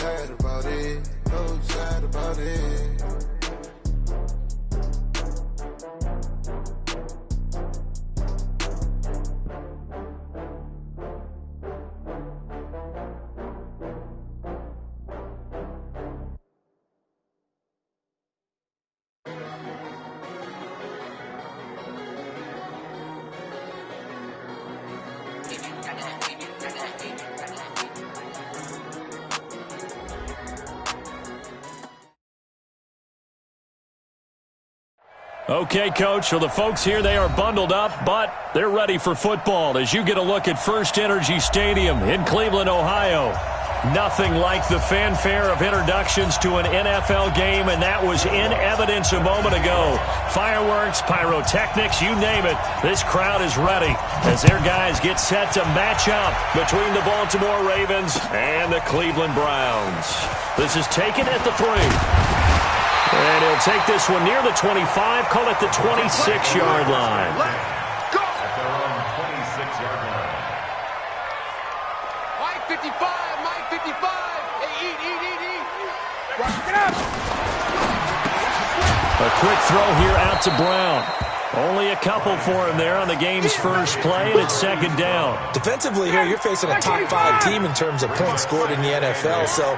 sad about it, so sad about it. Okay, Coach, so the folks here, they are bundled up, but they're ready for football as you get a look at First Energy Stadium in Cleveland, Ohio. Nothing like the fanfare of introductions to an NFL game, and that was in evidence a moment ago. Fireworks, pyrotechnics, you name it. This crowd is ready as their guys get set to match up between the Baltimore Ravens and the Cleveland Browns. This is taken at the 3. And he'll take this one near the 25, call it the 26-yard line. Go! At their own 26-yard line. Mike 55, Mike 55. Hey, eat. Get up! A quick throw here out to Brown. Only a couple for him there on the game's first play, and it's second down. Defensively here, you're facing a top-5 team in terms of points scored in the NFL. So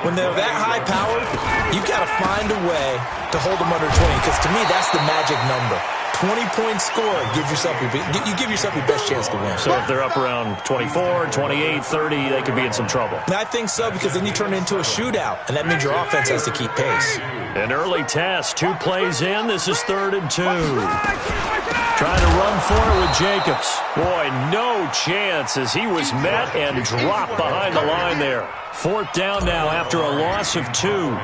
when they're that high-powered, you've got to find a way to hold them under 20, because to me, that's the magic number. 20 points scored, you give yourself your best chance to win. So if they're up around 24, 28, 30, they could be in some trouble. I think so, because then you turn it into a shootout, and that means your offense has to keep pace. An early test, 2 plays in. This is 3rd and 2. Trying to run for it with Jacobs. Boy, no chance as he was met and dropped behind the line there. 4th down now after a loss of 2.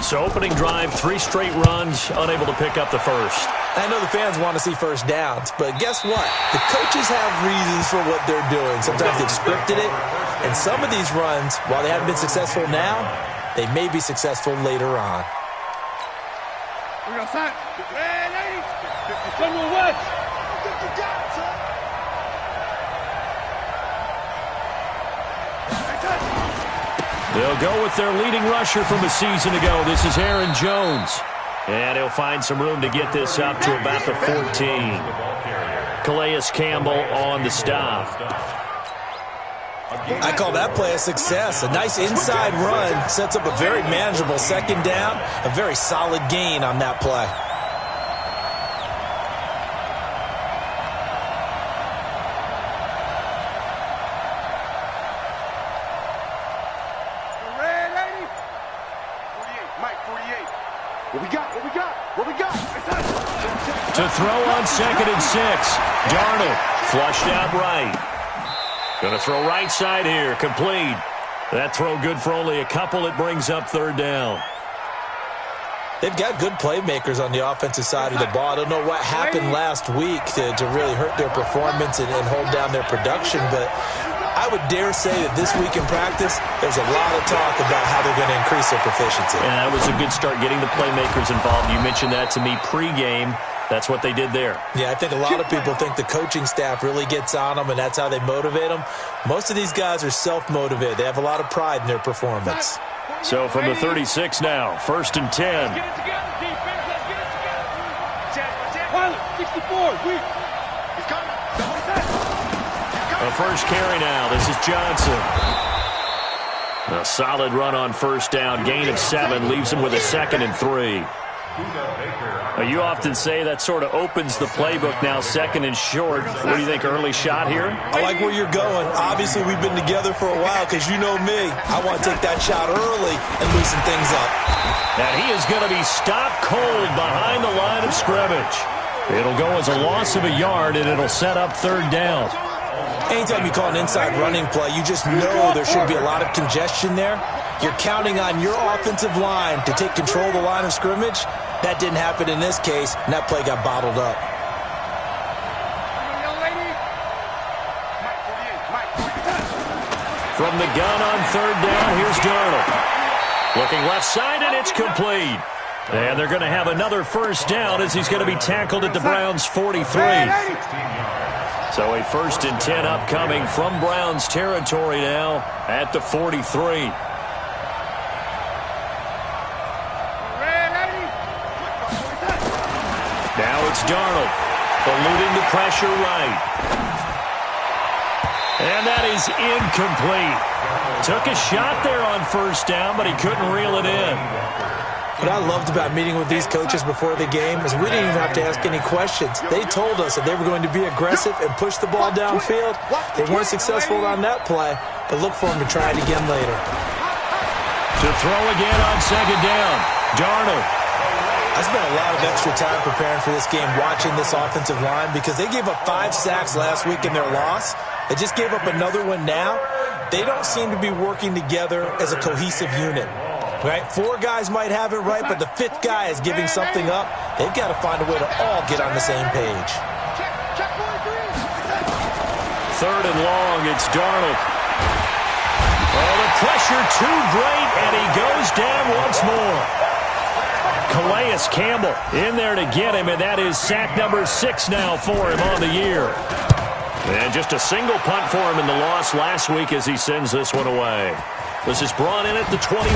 So opening drive, 3 straight runs, unable to pick up the first. I know the fans want to see first downs, but guess what? The coaches have reasons for what they're doing. Sometimes they've scripted it, and some of these runs, while they haven't been successful now, they may be successful later on. We're going to sign. Hey, ladies. Someone west. They'll go with their leading rusher from a season ago. This is Aaron Jones. And he'll find some room to get this up to about the 14. Calais Campbell on the stop. I call that play a success. A nice inside run sets up a very manageable second down. A very solid gain on that play. To throw on 2nd and 6. Darnold flushed out right. Going to throw right side here. Complete. That throw good for only a couple. It brings up 3rd down. They've got good playmakers on the offensive side of the ball. I don't know what happened last week to really hurt their performance and hold down their production, but I would dare say that this week in practice, there's a lot of talk about how they're going to increase their proficiency. And that was a good start, getting the playmakers involved. You mentioned that to me pregame. That's what they did there. Yeah, I think a lot of people think the coaching staff really gets on them, and that's how they motivate them. Most of these guys are self-motivated. They have a lot of pride in their performance. So from the 36 now, 1st and 10. Get it together, defense. Let's get it together. Pilot, 64. He's coming. A first carry now. This is Johnson. A solid run on 1st down. Gain of 7 leaves him with a 2nd and 3. You often say that sort of opens the playbook now, 2nd and short. What do you think, early shot here? I like where you're going. Obviously, we've been together for a while because you know me. I want to take that shot early and loosen things up. And he is going to be stopped cold behind the line of scrimmage. It'll go as a loss of a yard, and it'll set up 3rd down. Anytime you call an inside running play, you just know there should be a lot of congestion there. You're counting on your offensive line to take control of the line of scrimmage. That didn't happen in this case, and that play got bottled up. From the gun on 3rd down, here's Darnold. Looking left side, and it's complete. And they're going to have another 1st down as he's going to be tackled at the Browns' 43. So a 1st and 10 upcoming from Browns territory now at the 43. It's Darnold, eluding the pressure right. And that is incomplete. Took a shot there on first down, but he couldn't reel it in. What I loved about meeting with these coaches before the game is we didn't even have to ask any questions. They told us that they were going to be aggressive and push the ball downfield. They weren't successful on that play, but look for them to try it again later. To throw again on second down, Darnold. I spent a lot of extra time preparing for this game watching this offensive line because they gave up 5 sacks last week in their loss. They just gave up another one now. They don't seem to be working together as a cohesive unit. Right? 4 guys might have it right, but the 5th guy is giving something up. They've got to find a way to all get on the same page. Third and long, it's Darnold. Oh, the pressure too great, and he goes down once more. Calais Campbell in there to get him, and that is sack number 6 now for him on the year. And just a single punt for him in the loss last week as he sends this one away. This is brought in at the 21.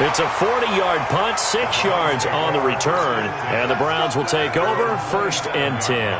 It's a 40-yard punt, 6 yards on the return, and the Browns will take over, 1st and 10.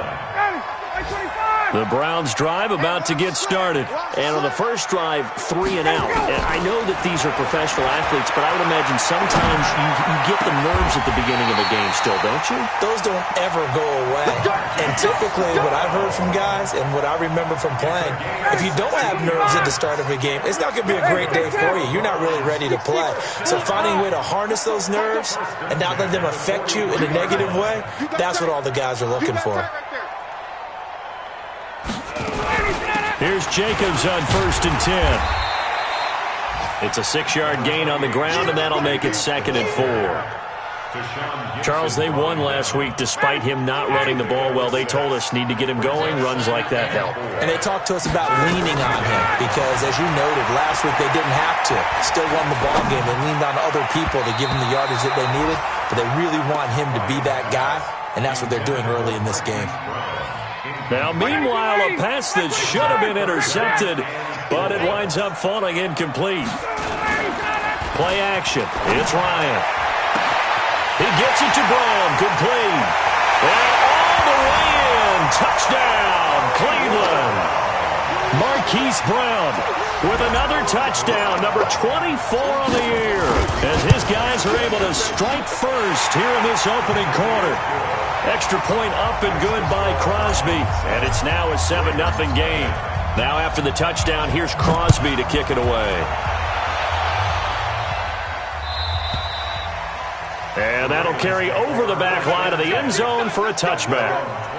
The Browns drive about to get started. And on the first drive, 3 and out. And I know that these are professional athletes, but I would imagine sometimes you get the nerves at the beginning of a game still, don't you? Those don't ever go away. And typically what I've heard from guys and what I remember from playing, if you don't have nerves at the start of a game, it's not going to be a great day for you. You're not really ready to play. So finding a way to harness those nerves and not let them affect you in a negative way, that's what all the guys are looking for. Here's Jacobs on 1st and 10. It's a 6-yard gain on the ground, and that'll make it 2nd and 4. Charles, they won last week despite him not running the ball well. They told us need to get him going. Runs like that help. And they talked to us about leaning on him because, as you noted, last week they didn't have to. Still won the ball game. They leaned on other people to give them the yardage that they needed, but they really want him to be that guy, and that's what they're doing early in this game. Now, meanwhile, a pass that should have been intercepted, but it winds up falling incomplete. Play action. It's Ryan. He gets it to Brown. Complete. And all the way in. Touchdown, Cleveland. Marquise Brown with another touchdown, number 24 on the year, as his guys are able to strike first here in this opening quarter. Extra point up and good by Crosby, and it's now a 7-0 game. Now after the touchdown, here's Crosby to kick it away. And that'll carry over the back line of the end zone for a touchback.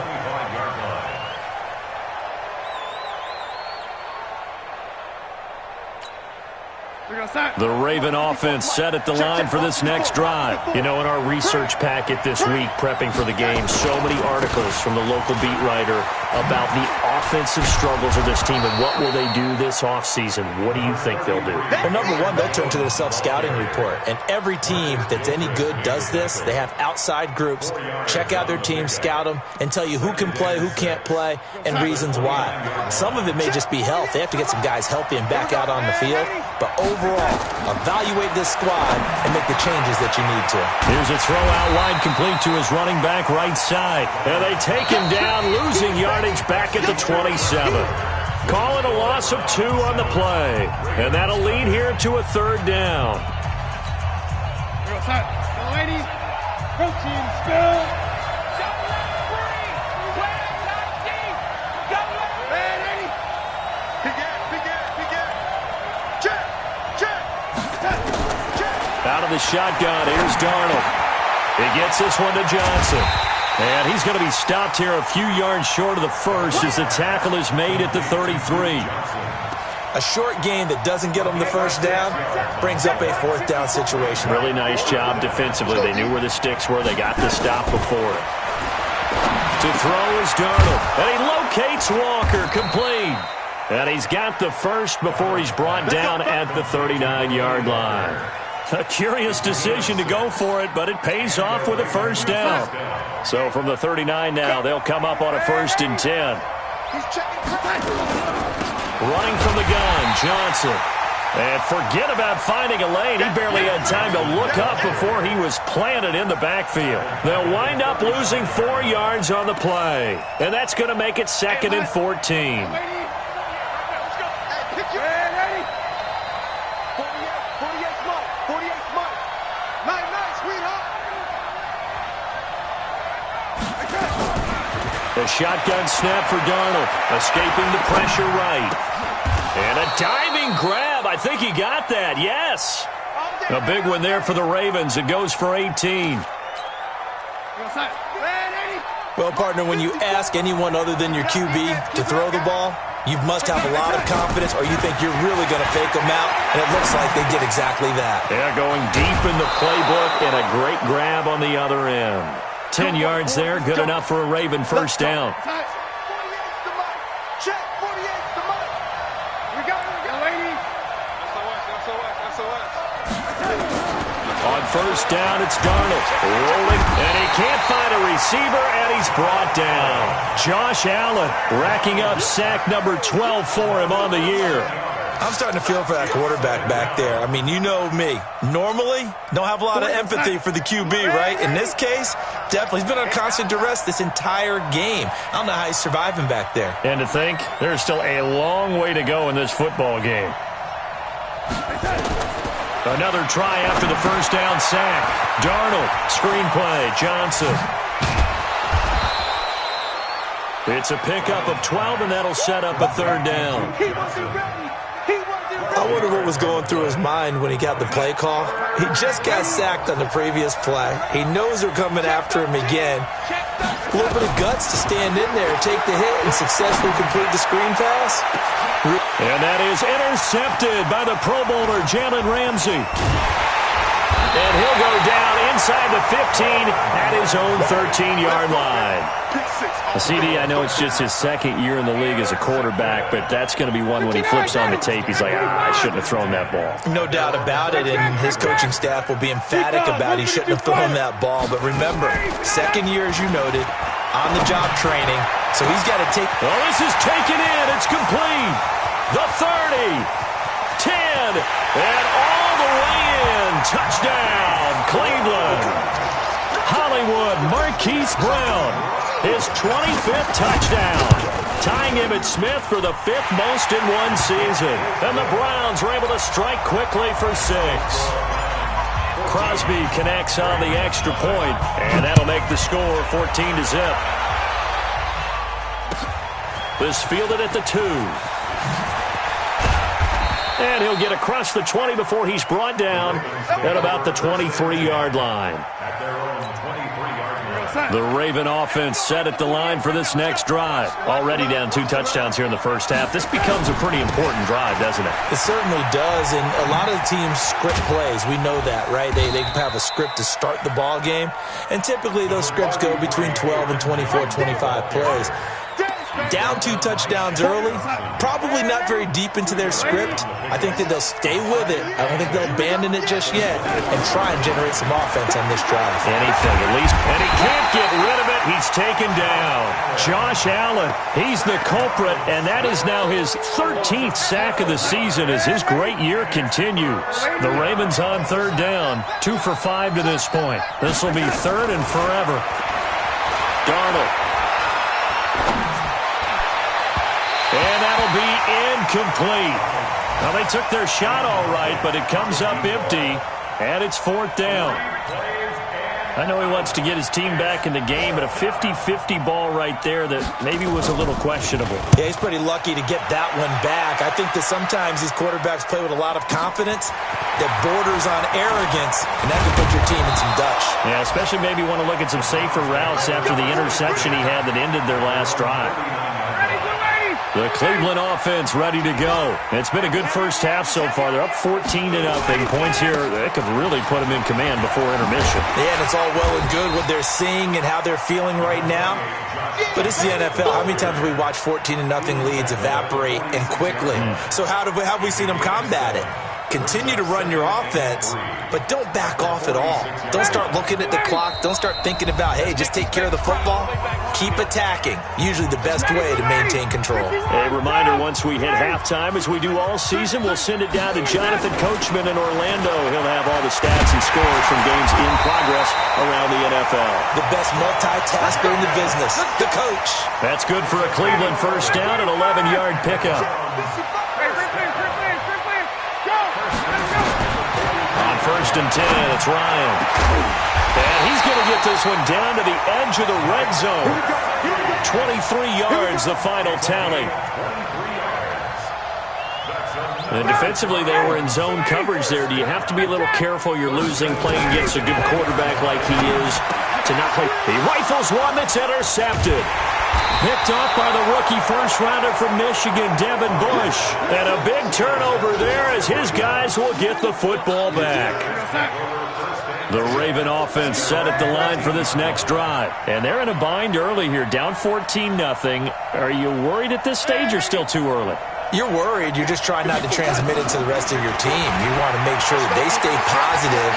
The Raven offense set at the line for this next drive. You know, in our research packet this week, prepping for the game, so many articles from the local beat writer about the offensive struggles of this team and what will they do this offseason. What do you think they'll do? Well, number one, they'll turn to their self-scouting report. And every team that's any good does this. They have outside groups. Check out their team, scout them, and tell you who can play, who can't play, and reasons why. Some of it may just be health. They have to get some guys healthy and back out on the field. But overall, evaluate this squad and make the changes that you need to. Here's a throw out wide, complete to his running back right side. And they take him down, losing yardage back at the 27. Call it a loss of 2 on the play. And that'll lead here to a 3rd down. Ladies, protein spill. Out of the shotgun, here's Darnold. He gets this one to Johnson. And he's going to be stopped here a few yards short of the first as the tackle is made at the 33. A short gain that doesn't get them the first down brings up a 4th down situation. Really nice job defensively. They knew where the sticks were. They got the stop before it. To throw is Darnold. And he locates Walker, complete. And he's got the first before he's brought down at the 39-yard line. A curious decision to go for it, but it pays off with a 1st down. So from the 39 now, they'll come up on a 1st and 10. Running from the gun, Johnson. And forget about finding a lane. He barely had time to look up before he was planted in the backfield. They'll wind up losing 4 yards on the play. And that's going to make it 2nd and 14. A shotgun snap for Darnold, escaping the pressure right. And a diving grab. I think he got that, yes. A big one there for the Ravens. It goes for 18. Well, partner, when you ask anyone other than your QB to throw the ball, you must have a lot of confidence or you think you're really going to fake them out, and it looks like they did exactly that. Yeah, going deep in the playbook and a great grab on the other end. 10 yards there, good enough for a Raven first down. On first down, it's Darnold. Rolling, and he can't find a receiver, and he's brought down. Josh Allen racking up sack number 12 for him on the year. I'm starting to feel for that quarterback back there. I mean, you know me. Normally, don't have a lot of empathy for the QB, right? In this case, definitely. He's been on constant duress this entire game. I don't know how he's surviving back there. And to think, there's still a long way to go in this football game. Another try after the first down sack. Darnold, screenplay, Johnson. It's a pickup of 12, and that'll set up a third down. I wonder what was going through his mind when he got the play call. He just got sacked on the previous play. He knows they're coming after him again. A little bit of guts to stand in there, take the hit, and successfully complete the screen pass. And that is intercepted by the Pro Bowler, Jalen Ramsey. And he'll go down inside the 15 at his own 13-yard line. CD, I know it's just his second year in the league as a quarterback, but that's going to be one when he flips on the tape. He's like, I shouldn't have thrown that ball. No doubt about it, and his coaching staff will be emphatic about he shouldn't have thrown that ball. But remember, second year, as you noted, on-the-job training, so he's got to take... Well, this is taken in. It's complete. The 30, 10, and all the way in. Touchdown, Cleveland. Hollywood Marquise Brown, his 25th touchdown, tying Emmitt Smith for the 5th most in one season. And the Browns are able to strike quickly for 6. Crosby connects on the extra point, and that'll make the score 14-0. This fielded at the 2. And he'll get across the 20 before he's brought down at about the 23-yard line. The Raven offense set at the line for this next drive. Already down 2 touchdowns here in the first half. This becomes a pretty important drive, doesn't it? It certainly does, and a lot of teams script plays. We know that, right? They have a script to start the ball game, and typically those scripts go between 12 and 24, 25 plays. Down 2 touchdowns early, probably not very deep into their script. I think that they'll stay with it. I don't think they'll abandon it just yet and try and generate some offense on this drive. Anything, at least. And he can't get rid of it. He's taken down. Josh Allen, he's the culprit, and that is now his 13th sack of the season as his great year continues. The Ravens on third down, 2 for 5 to this point. This will be 3rd and forever. Darnold. And that'll be incomplete. Now, they took their shot all right, but it comes up empty, and it's 4th down. I know he wants to get his team back in the game, but a 50-50 ball right there that maybe was a little questionable. Yeah, he's pretty lucky to get that one back. I think that sometimes these quarterbacks play with a lot of confidence that borders on arrogance, and that can put your team in some Dutch. Yeah, especially maybe want to look at some safer routes after the interception he had that ended their last drive. The Cleveland offense ready to go. It's been a good first half so far. They're up 14-0. Points here, that could really put them in command before intermission. Yeah, and it's all well and good what they're seeing and how they're feeling right now. But this is the NFL. How many times have we watched 14-0 leads evaporate and quickly? So how have we seen them combat it? Continue to run your offense, but don't back off at all. Don't start looking at the clock. Don't start thinking about, hey, just take care of the football. Keep attacking. Usually the best way to maintain control. A reminder, once we hit halftime, as we do all season, we'll send it down to Jonathan Coachman in Orlando. He'll have all the stats and scores from games in progress around the NFL. The best multitasker in the business, the coach. That's good for a Cleveland first down, an 11-yard pickup. On 1st and 10, it's Ryan. And he's going to get this one down to the edge of the red zone. 23 yards, the final tally. And defensively, they were in zone coverage there. Do you have to be a little careful? You're losing playing against a good quarterback like he is to not play. He rifles one that's intercepted. Picked off by the rookie first-rounder from Michigan, Devin Bush. And a big turnover there as his guys will get the football back. The Raven offense set at the line for this next drive. And they're in a bind early here, down 14-0. Are you worried at this stage or still too early? You're worried. You're just trying not to transmit it to the rest of your team. You want to make sure that they stay positive.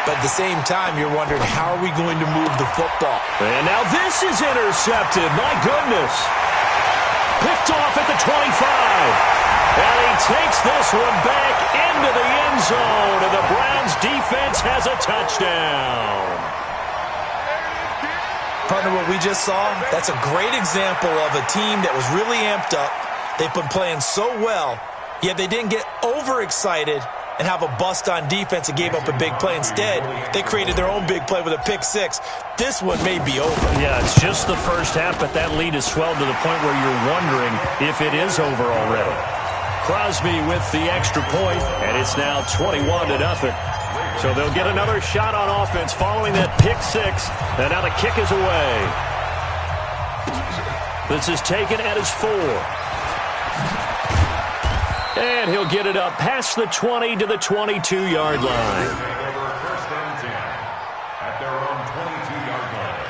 But at the same time, you're wondering, how are we going to move the football? And now this is intercepted. My goodness. Picked off at the 25. And he takes this one back into the end zone. And the Browns defense has a touchdown. Partner, what we just saw, that's a great example of a team that was really amped up. They've been playing so well, yet they didn't get overexcited and have a bust on defense and gave up a big play. Instead, they created their own big play with a pick six. This one may be over. Yeah, it's just the first half, but that lead has swelled to the point where you're wondering if it is over already. Crosby with the extra point, and it's now 21-0. So they'll get another shot on offense following that pick six, and now the kick is away. This is taken at his 4. And he'll get it up past the 20 to the 22-yard line. At their own 22-yard line.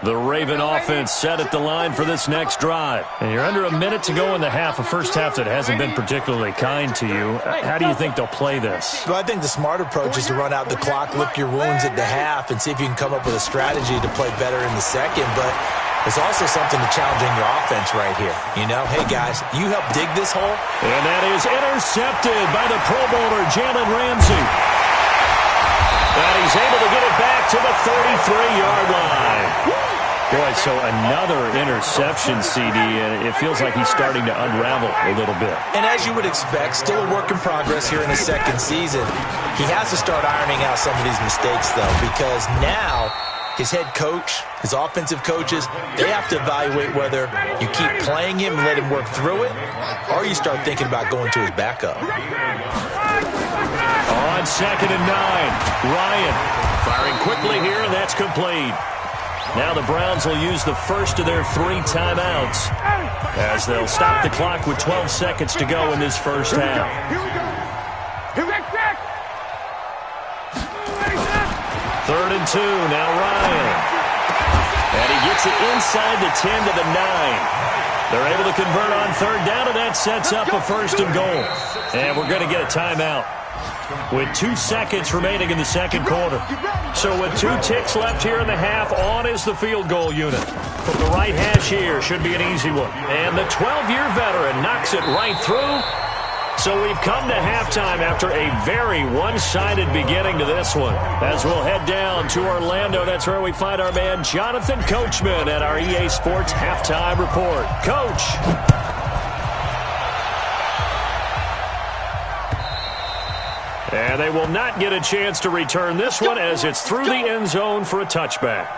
The Raven offense set at the line for this next drive. And you're under a minute to go in the half, a first half that hasn't been particularly kind to you. How do you think they'll play this? Well, I think the smart approach is to run out the clock, lick your wounds at the half, and see if you can come up with a strategy to play better in the second. But there's also something to challenging your offense right here. You know, hey, guys, you help dig this hole. And that is intercepted by the Pro Bowler, Jalen Ramsey. And he's able to get it back to the 33-yard line. Boy, so another interception, CD, and it feels like he's starting to unravel a little bit. And as you would expect, still a work in progress here in his second season. He has to start ironing out some of these mistakes, though, because now his head coach, his offensive coaches, they have to evaluate whether you keep playing him and let him work through it, or you start thinking about going to his backup. On 2nd and 9, Ryan firing quickly here, and that's complete. Now the Browns will use the first of their 3 timeouts as they'll stop the clock with 12 seconds to go in this first half. Here we go. 3rd and 2, now Ryan. And he gets it inside the 10 to the 9. They're able to convert on 3rd down, and that sets up a 1st and goal. And we're going to get a timeout with 2 seconds remaining in the second quarter. So with 2 ticks left here in the half, on is the field goal unit. From the right hash here, should be an easy one. And the 12-year veteran knocks it right through. So we've come to halftime after a very one-sided beginning to this one. As we'll head down to Orlando, that's where we find our man Jonathan Coachman at our EA Sports Halftime Report. Coach. And they will not get a chance to return this one as it's through the end zone for a touchback.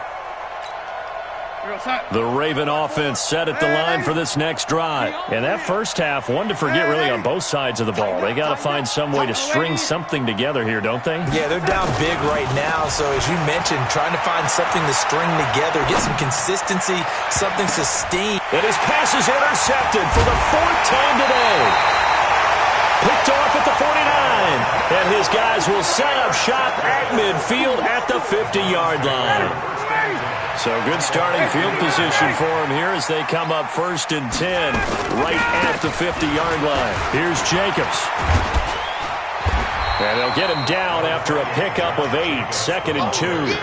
The Raven offense set at the line for this next drive. And that first half, one to forget really on both sides of the ball. They got to find some way to string something together here, don't they? Yeah, they're down big right now. So as you mentioned, trying to find something to string together, get some consistency, something sustained. And his pass is intercepted for the 4th time today. Picked off at the 49. And his guys will set up shop at midfield at the 50-yard line. So good starting field position for him here as they come up 1st and 10 right at the 50-yard line. Here's Jacobs. And they'll get him down after a pickup of 8, 2nd and 2.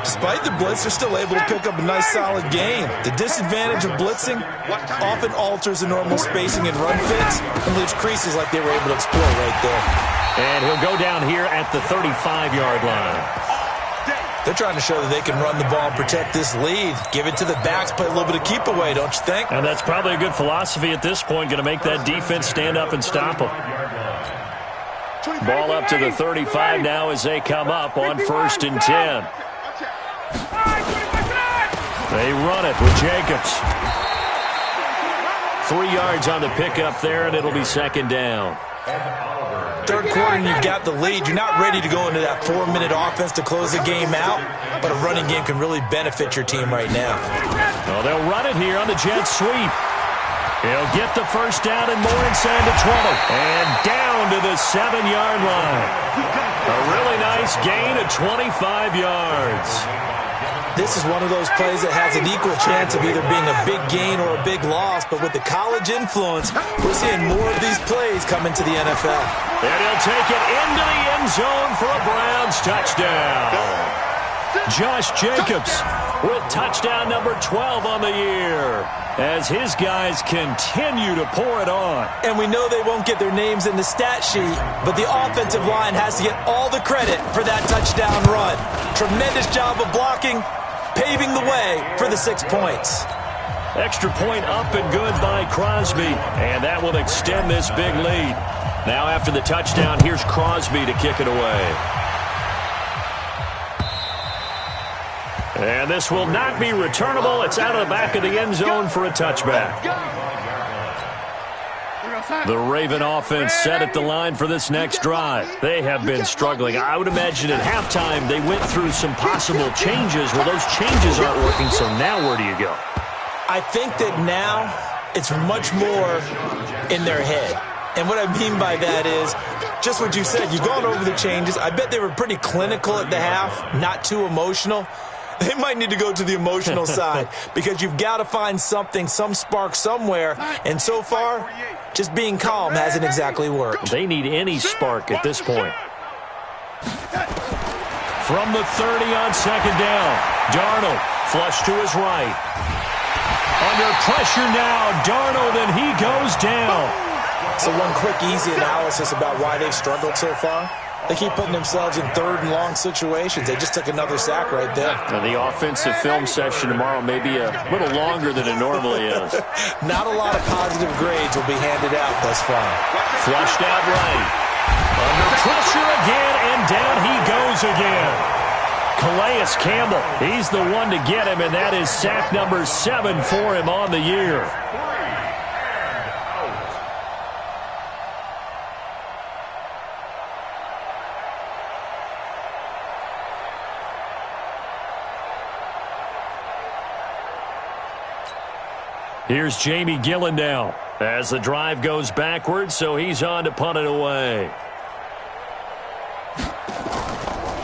Despite the blitz, they're still able to pick up a nice, solid gain. The disadvantage of blitzing often alters the normal spacing and run fits and leaves creases like they were able to exploit right there. And he'll go down here at the 35-yard line. They're trying to show that they can run the ball and protect this lead. Give it to the backs, play a little bit of keep away, don't you think? And that's probably a good philosophy at this point, going to make that defense stand up and stop them. Ball up to the 35 now as they come up on 1st and 10. They run it with Jacobs. 3 yards on the pickup there, and it'll be 2nd down. Third quarter and you've got the lead. You're not ready to go into that 4-minute offense to close the game out, but a running game can really benefit your team right now. Well, they'll run it here on the jet sweep. He'll get the first down and more inside the 20. And down to the 7-yard line. A really nice gain of 25 yards. This is one of those plays that has an equal chance of either being a big gain or a big loss, but with the college influence, we're seeing more of these plays come into the NFL. And he'll take it into the end zone for a Browns touchdown. Josh Jacobs with touchdown number 12 on the year as his guys continue to pour it on. And we know they won't get their names in the stat sheet, but the offensive line has to get all the credit for that touchdown run. Tremendous job of blocking, paving the way for the 6 points. Extra point up and good by Crosby, and that will extend this big lead. Now after the touchdown, here's Crosby to kick it away. And this will not be returnable. It's out of the back of the end zone for a touchback. The Raven offense set at the line for this next drive. They have been struggling. I would imagine at halftime they went through some possible changes. Well, those changes aren't working, so now where do you go? I think that now it's much more in their head. And what I mean by that is just what you said. You've gone over the changes. I bet they were pretty clinical at the half, not too emotional. They might need to go to the emotional side because you've got to find something, some spark somewhere. And so far, just being calm hasn't exactly worked. They need any spark at this point. From the 30 on 2nd down, Darnold flush to his right. Under pressure now, Darnold, and he goes down. So one quick, easy analysis about why they've struggled so far. They keep putting themselves in 3rd and long situations. They just took another sack right there. Now the offensive film session tomorrow may be a little longer than it normally is. Not a lot of positive grades will be handed out thus far. Flushed out right. Under pressure again, and down he goes again. Calais Campbell, he's the one to get him, and that is sack number 7 for him on the year. Here's Jamie Gillen now as the drive goes backwards, so he's on to punt it away.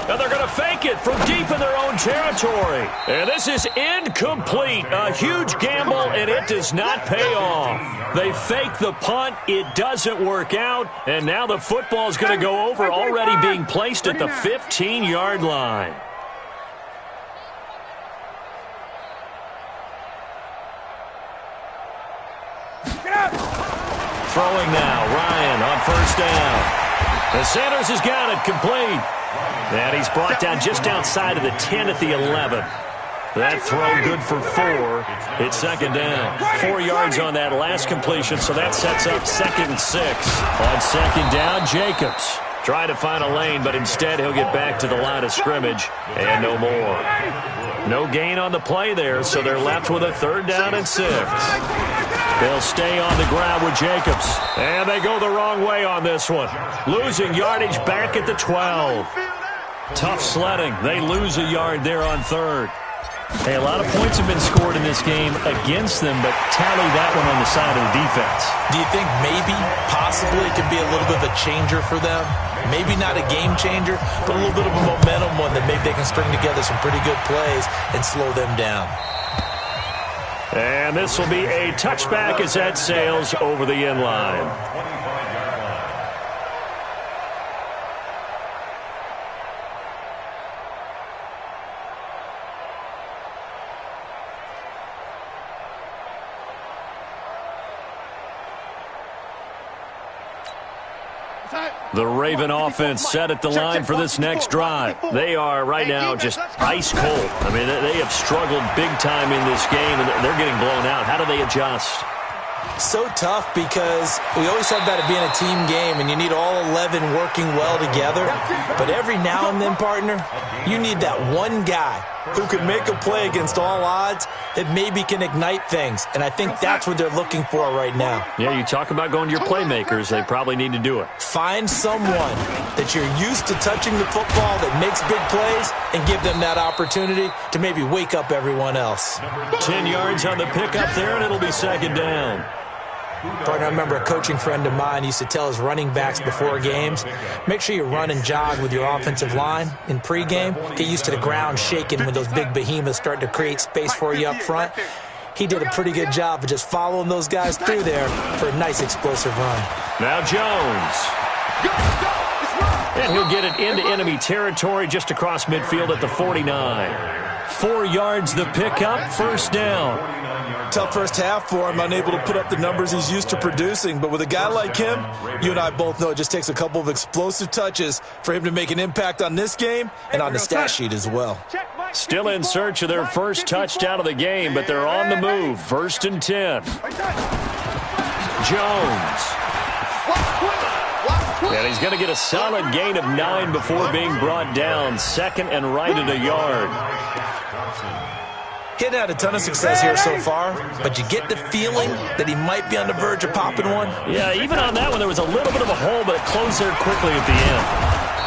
And they're going to fake it from deep in their own territory. And this is incomplete. A huge gamble, and it does not pay off. They fake the punt. It doesn't work out. And now the football is going to go over, already being placed at the 15-yard line. Throwing now, Ryan on 1st down. And Sanders has got it complete. And he's brought down just outside of the 10 at the 11. That throw good for 4. It's 2nd down. 4 yards on that last completion, so that sets up 2nd and 6. On 2nd down, Jacobs trying to find a lane, but instead he'll get back to the line of scrimmage and no more. No gain on the play there, so they're left with a 3rd down and 6. They'll stay on the ground with Jacobs. And they go the wrong way on this one. Losing yardage back at the 12. Tough sledding. They lose a yard there on 3rd. Hey, a lot of points have been scored in this game against them, but tally that one on the side of the defense. Do you think maybe, possibly, it could be a little bit of a changer for them? Maybe not a game changer, but a little bit of a momentum one that maybe they can string together some pretty good plays and slow them down. And this will be a touchback as that sails over the end line. The Raven offense set at the line for this next drive. They are right now just ice cold. I mean, they have struggled big time in this game, and they're getting blown out. How do they adjust? So tough because we always talk about it being a team game, and you need all 11 working well together. But every now and then, partner, you need that one guy who can make a play against all odds that maybe can ignite things. And I think that's what they're looking for right now. Yeah, you talk about going to your playmakers. They probably need to do it. Find someone that you're used to touching the football that makes big plays and give them that opportunity to maybe wake up everyone else. 10 yards on the pickup there, and it'll be second down. Partner, I remember a coaching friend of mine used to tell his running backs before games, make sure you run and jog with your offensive line in pregame. Get used to the ground shaking when those big behemoths start to create space for you up front. He did a pretty good job of just following those guys through there for a nice explosive run. Now Jones. And he'll get it into enemy territory just across midfield at the 49. 4 yards the pickup, first down. Tough first half for him, unable to put up the numbers he's used to producing. But with a guy like him, you and I both know it just takes a couple of explosive touches for him to make an impact on this game and on the stat sheet as well. Still in search of their first touchdown of the game, but they're on the move. First and 10. Jones. And he's going to get a solid gain of 9 before being brought down. Second and right at a yard. He hadn't had a ton of success here so far, but you get the feeling that he might be on the verge of popping one. Yeah, even on that one, there was a little bit of a hole, but it closed there quickly at the end.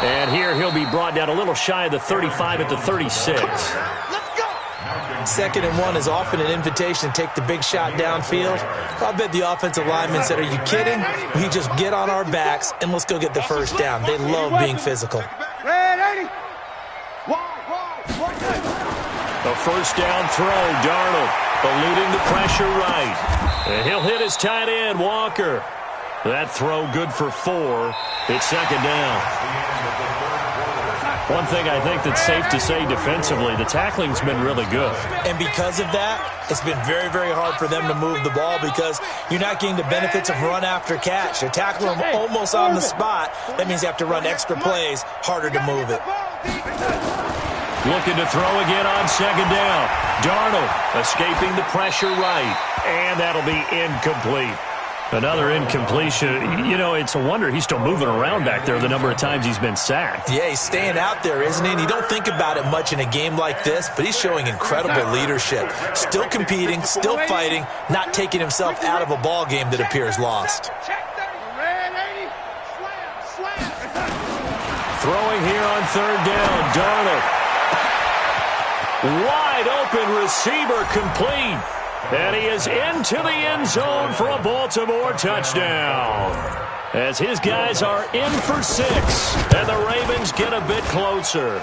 And here he'll be brought down a little shy of the 35 at the 36. Second and 1 is often an invitation to take the big shot downfield. I bet the offensive lineman said, are you kidding? We just get on our backs and let's go get the first down. They love being physical. A first down throw, Darnold eluding the pressure right. And he'll hit his tight end, Walker. That throw good for 4. It's second down. One thing I think that's safe to say defensively, the tackling's been really good. And because of that, it's been very, very hard for them to move the ball because you're not getting the benefits of run after catch. They're tackling them almost on the spot. That means you have to run extra plays, harder to move it. Looking to throw again on second down. Darnold escaping the pressure right. And that'll be incomplete. Another incompletion. You know, it's a wonder he's still moving around back there the number of times he's been sacked. Yeah, he's staying out there, isn't he? And you don't think about it much in a game like this, but he's showing incredible leadership. Still competing, still fighting, not taking himself out of a ball game that appears lost. Throwing here on third down, Darnold. Wide open receiver complete. And he is into the end zone for a Baltimore touchdown. As his guys are in for 6. And the Ravens get a bit closer.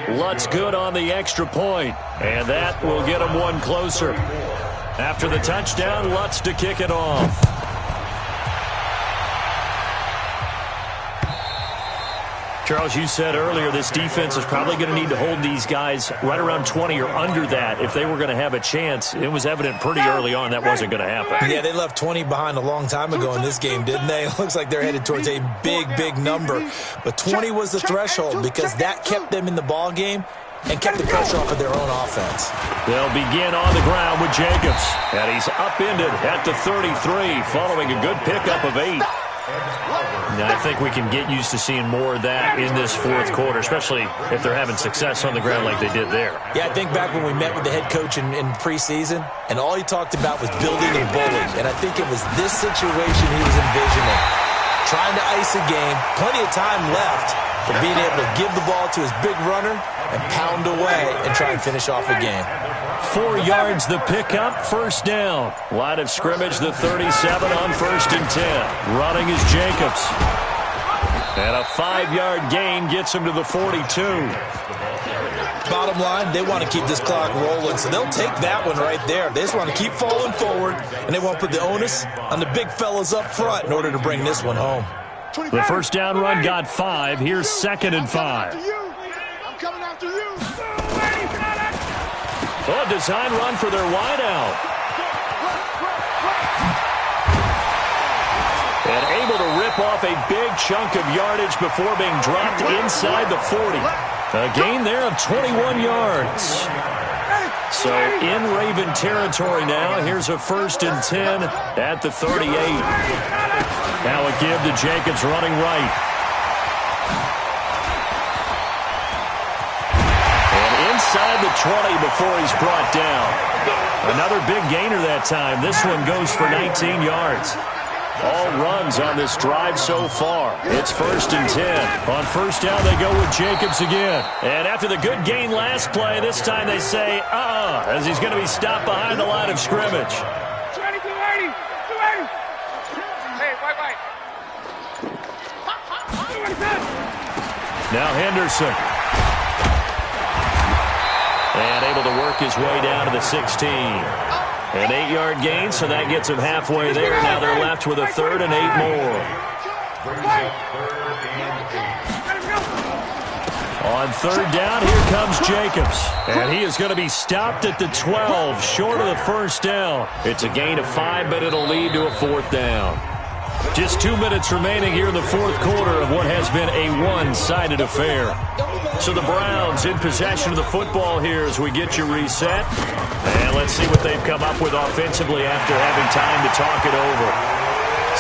Lutz good on the extra point. And that will get him one closer. After the touchdown, Lutz to kick it off. Charles, you said earlier this defense is probably going to need to hold these guys right around 20 or under that if they were going to have a chance. It was evident pretty early on that wasn't going to happen. Yeah, they left 20 behind a long time ago in this game, didn't they? It looks like they're headed towards a big, big number. But 20 was the threshold because that kept them in the ball game and kept the pressure off of their own offense. They'll begin on the ground with Jacobs. And he's upended at the 33 following a good pickup of 8. Now, I think we can get used to seeing more of that in this fourth quarter, especially if they're having success on the ground like they did there. Yeah, I think back when we met with the head coach in preseason, and all he talked about was building and bullying. And I think it was this situation he was envisioning. Trying to ice a game, plenty of time left, for being able to give the ball to his big runner and pound away and try and finish off a game. 4 yards the pickup, first down. Line of scrimmage, the 37 on 1st and 10. Running is Jacobs. And a 5-yard gain gets him to the 42. Bottom line, they want to keep this clock rolling, so they'll take that one right there. They just want to keep falling forward, and they want to put the onus on the big fellas up front in order to bring this one home. The first down run got 5. Here's 2nd and 5. I'm coming after you. A design run for their wideout. And able to rip off a big chunk of yardage before being dropped inside the 40. A gain there of 21 yards. So in Raven territory now. Here's a 1st and 10 at the 38. Now a give to Jacobs running right. And inside the 20 before he's brought down. Another big gainer that time. This one goes for 19 yards. All runs on this drive so far. It's 1st and 10. On first down, they go with Jacobs again. And after the good gain last play, this time they say, as he's going to be stopped behind the line of scrimmage. 280. Hey, white. Now Henderson. And able to work his way down to the 16. An 8-yard gain, so that gets them halfway there. Now they're left with a 3rd and 8 more. On 3rd down, here comes Jacobs. And he is going to be stopped at the 12, short of the first down. It's a gain of 5, but it'll lead to a 4th down. Just 2 minutes remaining here in the 4th quarter of what has been a one-sided affair. So the Browns in possession of the football here as we get you reset. And let's see what they've come up with offensively after having time to talk it over.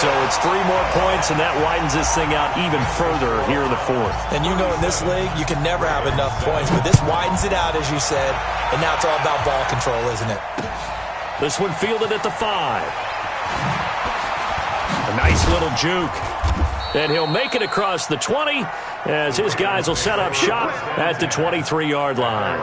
So it's 3 more points, and that widens this thing out even further here in the 4th. And you know in this league, you can never have enough points, but this widens it out, as you said, and now it's all about ball control, isn't it? This one fielded at the 5. A nice little juke. And he'll make it across the 20 as his guys will set up shop at the 23-yard line.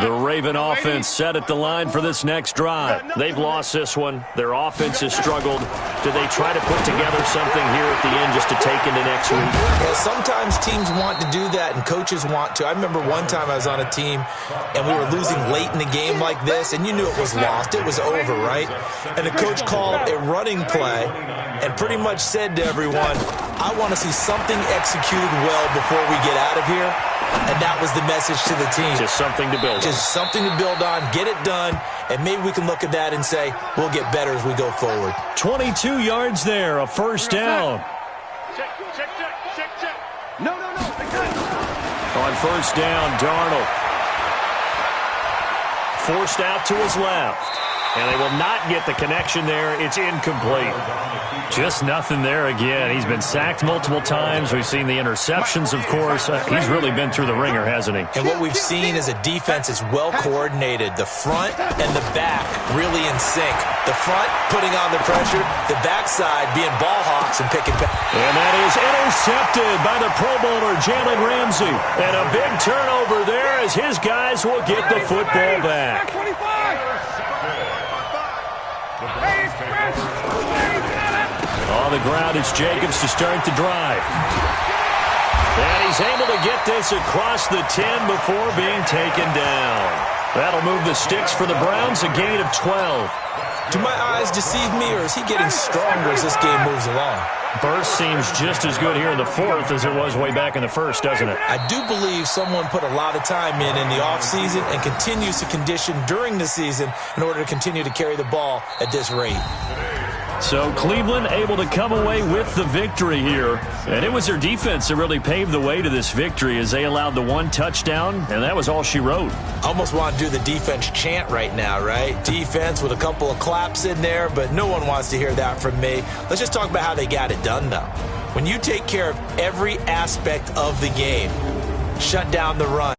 The Raven offense set at the line for this next drive. They've lost this one. Their offense has struggled. Do they try to put together something here at the end just to take into next week? Yeah, sometimes teams want to do that and coaches want to. I remember one time I was on a team and we were losing late in the game like this, and you knew it was lost. It was over, right? And the coach called a running play and pretty much said to everyone, I want to see something executed well before we get out of here. And that was the message to the team. Just something to build on. Just something to build on, get it done, and maybe we can look at that and say, we'll get better as we go forward. 22 yards there, a first down. Check. No. On first down, Darnold. Forced out to his left. And they will not get the connection there. It's incomplete. Just nothing there again. He's been sacked multiple times. We've seen the interceptions, of course. He's really been through the ringer, hasn't he? And what we've seen is a defense is well coordinated. The front and the back really in sync. The front putting on the pressure, the backside being ball hawks and picking. And that is intercepted by the Pro Bowler, Jalen Ramsey. And a big turnover there as his guys will get the football back. On the ground, it's Jacobs to start the drive. And he's able to get this across the 10 before being taken down. That'll move the sticks for the Browns, a gain of 12. Do my eyes deceive me, or is he getting stronger as this game moves along? Burst seems just as good here in the 4th as it was way back in the 1st, doesn't it? I do believe someone put a lot of time in the offseason and continues to condition during the season in order to continue to carry the ball at this rate. So Cleveland able to come away with the victory here. And it was their defense that really paved the way to this victory as they allowed the 1 touchdown, and that was all she wrote. Almost want to do the defense chant right now, right? Defense with a couple of claps in there, but no one wants to hear that from me. Let's just talk about how they got it done, though. When you take care of every aspect of the game, shut down the run.